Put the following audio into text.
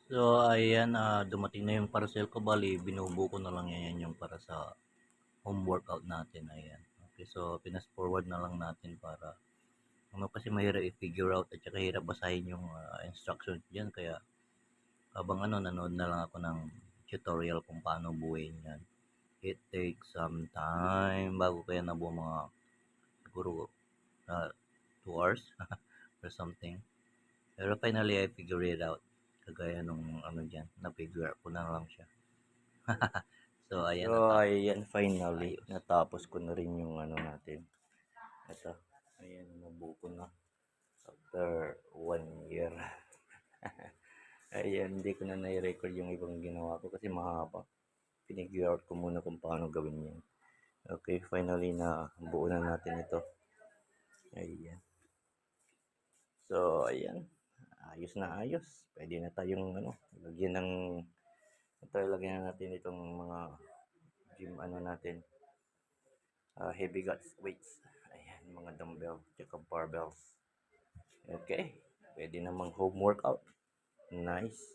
So, ayan, dumating na yung parcel ko. Bali, binubuo ko na lang yan yung para sa home workout natin. Ayan. Okay, so pinas-forward na lang natin para ano kasi mahirap i-figure out at saka hirap basahin yung instructions diyan. Kaya habang ano, nanood na lang ako ng tutorial kung paano buuin yan. It takes some time bago kaya nabuo mga siguro 2 hours or something. Pero finally, I figure it out. Kagaya nung ano dyan, na-figure ko na lang siya. So, So, ayan, natapos na. ayan, finally, Ayos. natapos ko na rin yung ano natin. Ito, ayan, nabuo ko na after 1 year. Ayan, hindi ko na nai-record yung ibang ginawa ko kasi mahaba. Pinigure out ko muna kung paano gawin yan. Okay, finally na buo na natin ito. Ayan. So, ayan. Ayos na ayos. Pwede na tayong ano, lagyan ng ito, lagyan na natin itong mga gym ano natin, heavy weights. Ayan, mga dumbbell, tsaka barbells. Okay, pwede namang home workout. Nice.